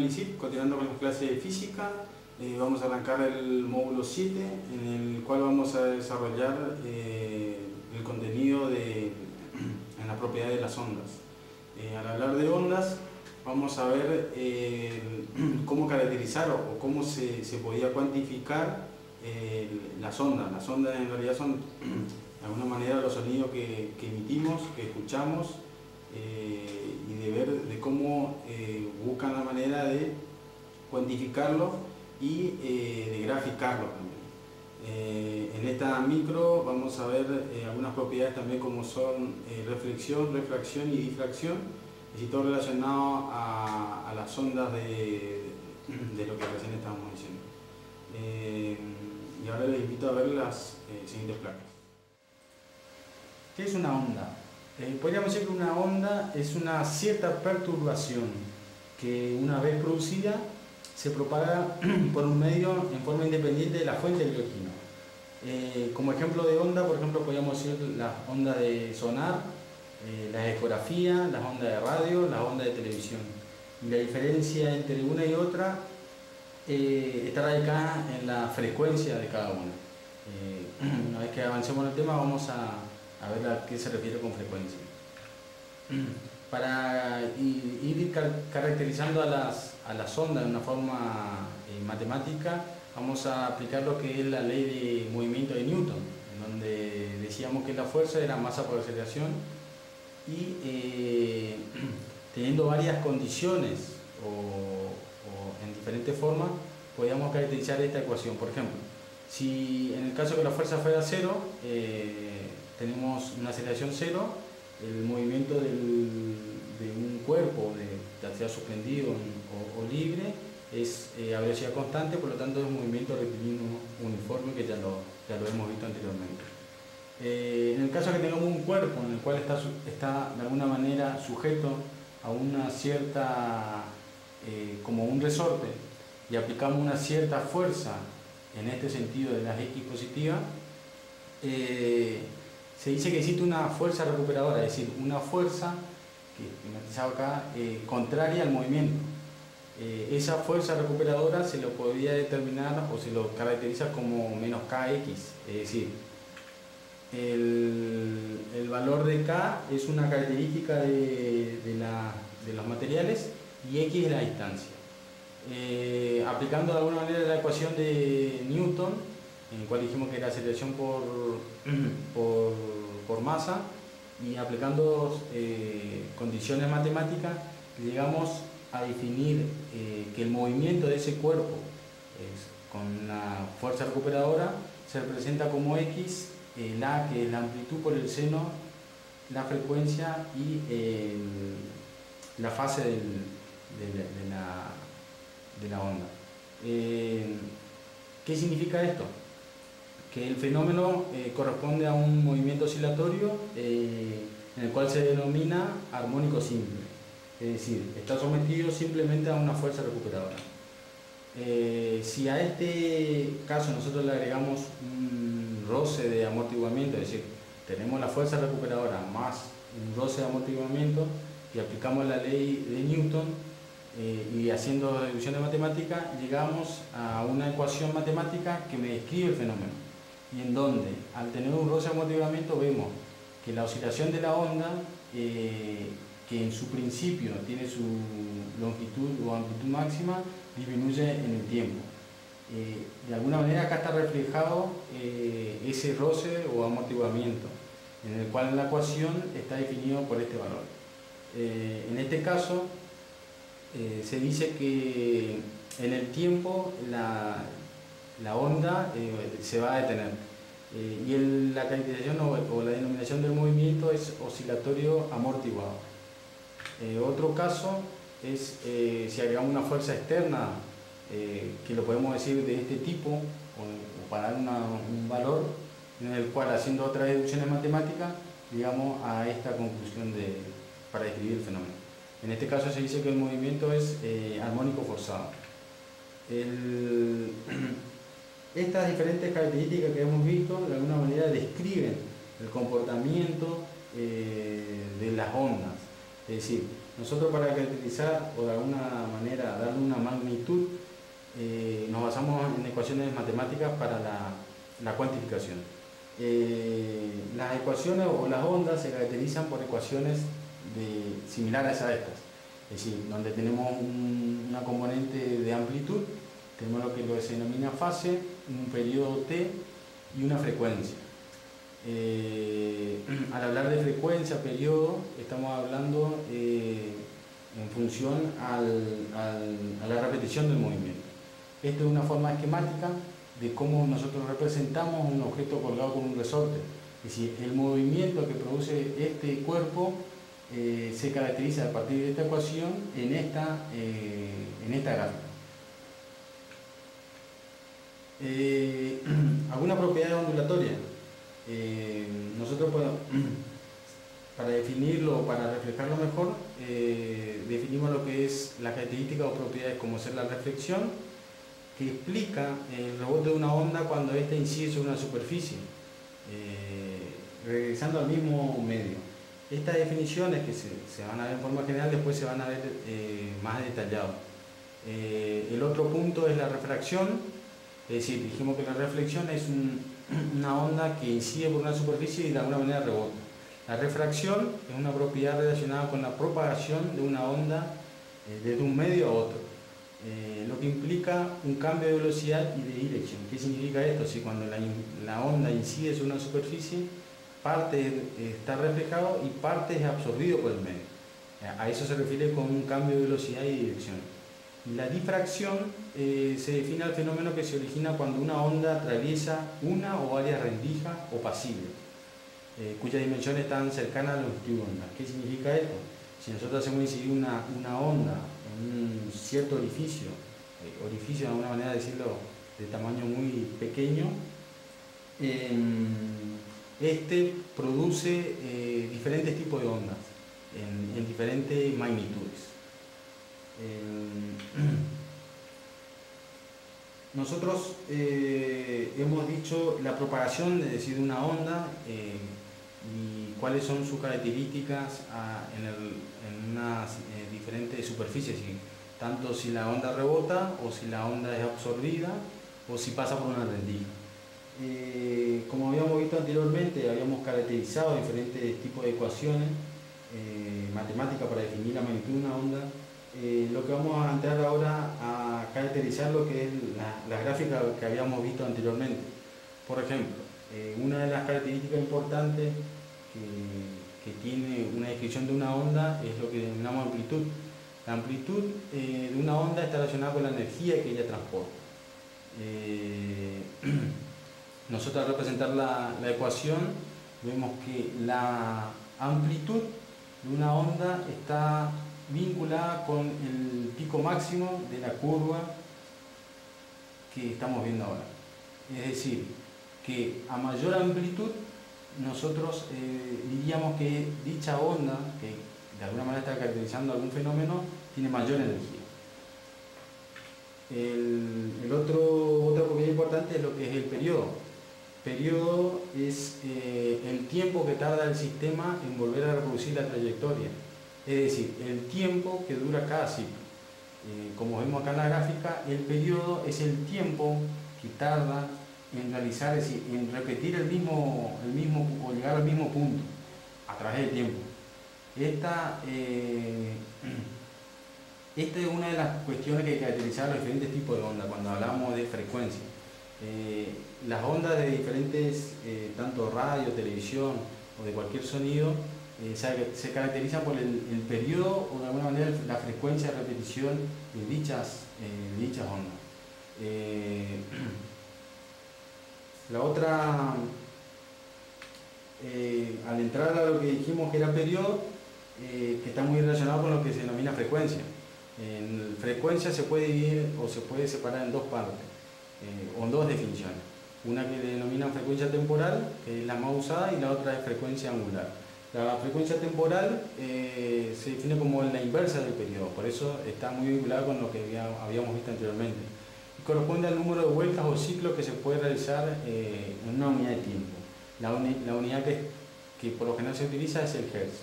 ICIP, continuando con las clases de física. Vamos a arrancar el módulo 7, en el cual vamos a desarrollar el contenido en la propiedad de las ondas. Al hablar de ondas, vamos a ver cómo caracterizar o cómo se podía cuantificar las ondas. Las ondas en realidad son de alguna manera los sonidos que emitimos, que escuchamos, y de ver de cómo buscan la manera de cuantificarlo y de graficarlo también. En esta micro vamos a ver algunas propiedades también, como son reflexión, refracción y difracción, y todo relacionado a las ondas de lo que recién estábamos diciendo. Y ahora les invito a ver las siguientes placas. ¿Qué es una onda? Podríamos decir que una onda es una cierta perturbación que, una vez producida, se propaga por un medio en forma independiente de la fuente del electrino. Como ejemplo de onda, por ejemplo, podríamos decir las ondas de sonar, las ecografías, las ondas de radio, las ondas de televisión. Y la diferencia entre una y otra está radicada en la frecuencia de cada una. Una vez que avancemos en el tema, vamos a ver a qué se refiere con frecuencia. Para ir caracterizando a las ondas de una forma matemática, vamos a aplicar lo que es la ley de movimiento de Newton, en donde decíamos que la fuerza era masa por aceleración, y teniendo varias condiciones o en diferentes formas, podíamos caracterizar esta ecuación. Por ejemplo, si en el caso que la fuerza fuera cero, tenemos una aceleración cero, el movimiento de un cuerpo, ya sea suspendido o libre, es a velocidad constante, por lo tanto es un movimiento rectilíneo uniforme, que ya lo hemos visto anteriormente. En el caso que tengamos un cuerpo en el cual está de alguna manera sujeto a una cierta, como un resorte, y aplicamos una cierta fuerza en este sentido de las X positivas, se dice que existe una fuerza recuperadora, es decir, una fuerza que matizaba acá, contraria al movimiento. Esa fuerza recuperadora se lo podría determinar o se lo caracteriza como menos Kx, es decir, el valor de K es una característica de los materiales y X es la distancia. Aplicando de alguna manera la ecuación de Newton, en el cual dijimos que era aceleración por masa, y aplicando condiciones matemáticas, llegamos a definir que el movimiento de ese cuerpo con la fuerza recuperadora se representa como X, la que es la amplitud por el seno, la frecuencia y la fase de la onda. ¿Qué significa esto? Que el fenómeno corresponde a un movimiento oscilatorio en el cual se denomina armónico simple, es decir, está sometido simplemente a una fuerza recuperadora. Si a este caso nosotros le agregamos un roce de amortiguamiento, es decir, tenemos la fuerza recuperadora más un roce de amortiguamiento, y aplicamos la ley de Newton, y haciendo deducciones matemáticas, llegamos a una ecuación matemática que me describe el fenómeno, y en donde, al tener un roce de amortiguamiento, vemos que la oscilación de la onda, que en su principio tiene su longitud o amplitud máxima, disminuye en el tiempo. De alguna manera acá está reflejado ese roce o amortiguamiento, en el cual la ecuación está definido por este valor. En este caso se dice que en el tiempo la onda se va a detener, y la caracterización o la denominación del movimiento es oscilatorio amortiguado. Otro caso es si agregamos una fuerza externa, que lo podemos decir de este tipo, o para dar un valor, en el cual, haciendo otras deducciones matemáticas, llegamos a esta conclusión para describir el fenómeno. En este caso se dice que el movimiento es armónico forzado. Estas diferentes características que hemos visto, de alguna manera describen el comportamiento de las ondas. Es decir, Nosotros para caracterizar o de alguna manera darle una magnitud, nos basamos en ecuaciones matemáticas para la cuantificación. Las ecuaciones o las ondas se caracterizan por ecuaciones similares a estas, es decir, donde tenemos una componente de amplitud, tenemos lo que se denomina fase, un periodo t y una frecuencia. Al hablar de frecuencia, periodo, estamos hablando en función a la repetición del movimiento. Esto es una forma esquemática de cómo nosotros representamos un objeto colgado con un resorte. Es decir, el movimiento que produce este cuerpo se caracteriza a partir de esta ecuación en esta gráfica. ¿Alguna propiedad ondulatoria? Nosotros para definirlo, para reflejarlo mejor, definimos lo que es las características o propiedades como ser la reflexión, que explica el rebote de una onda cuando ésta incide sobre una superficie, regresando al mismo medio. Estas definiciones que se van a ver en forma general, después se van a ver más detallados. El otro punto es la refracción, es decir, dijimos que la reflexión es una onda que incide por una superficie y de alguna manera rebota. La refracción es una propiedad relacionada con la propagación de una onda desde un medio a otro, lo que implica un cambio de velocidad y de dirección. ¿Qué significa esto? Si cuando la onda incide sobre una superficie, parte está reflejado y parte es absorbido por el medio. A eso se refiere con un cambio de velocidad y dirección. La difracción se define al fenómeno que se origina cuando una onda atraviesa una o varias rendijas o pasillos, cuyas dimensiones están cercanas a la longitud de onda. ¿Qué significa esto? Si nosotros hacemos incidir una onda en un cierto orificio de alguna manera de decirlo, de tamaño muy pequeño, este produce diferentes tipos de ondas en diferentes magnitudes. Nosotros hemos dicho la propagación, es decir, de una onda y cuáles son sus características en unas diferentes superficies, tanto si la onda rebota o si la onda es absorbida o si pasa por una rendija. Como habíamos visto anteriormente, habíamos caracterizado diferentes tipos de ecuaciones matemáticas para definir la magnitud de una onda. Lo que vamos a entrar ahora a caracterizar lo que es la gráfica que habíamos visto anteriormente. Por ejemplo, una de las características importantes que tiene una descripción de una onda es lo que denominamos amplitud. La amplitud de una onda está relacionada con la energía que ella transporta. Nosotros al representar la ecuación vemos que la amplitud de una onda está vinculada con el pico máximo de la curva que estamos viendo ahora. Es decir, que a mayor amplitud nosotros diríamos que dicha onda, que de alguna manera está caracterizando algún fenómeno, tiene mayor energía. Otra propiedad importante es lo que es el periodo. Periodo es el tiempo que tarda el sistema en volver a reproducir la trayectoria, es decir, el tiempo que dura cada ciclo. Como vemos acá en la gráfica, el periodo es el tiempo que tarda en realizar, es decir, en repetir el mismo o llegar al mismo punto a través del tiempo. Esta es una de las cuestiones que caracterizan los diferentes tipos de ondas cuando hablamos de frecuencia. Las ondas de diferentes, tanto radio, televisión o de cualquier sonido, se caracterizan por el periodo o de alguna manera la frecuencia de repetición de dichas ondas. La otra, al entrar a lo que dijimos que era periodo, que está muy relacionado con lo que se denomina frecuencia. En frecuencia se puede dividir o se puede separar en dos partes, o en dos definiciones. Una que denominan frecuencia temporal, que es la más usada, y la otra es frecuencia angular. La frecuencia temporal se define como la inversa del periodo, por eso está muy vinculada con lo que habíamos visto anteriormente. Y corresponde al número de vueltas o ciclos que se puede realizar en una unidad de tiempo. La unidad que por lo general se utiliza es el Hertz.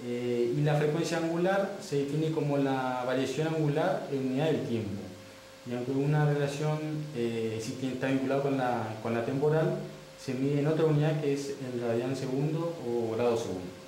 Y la frecuencia angular se define como la variación angular en unidad del tiempo. Y aunque una relación está vinculada con la temporal, se mide en otra unidad que es el radian segundo o grado segundo.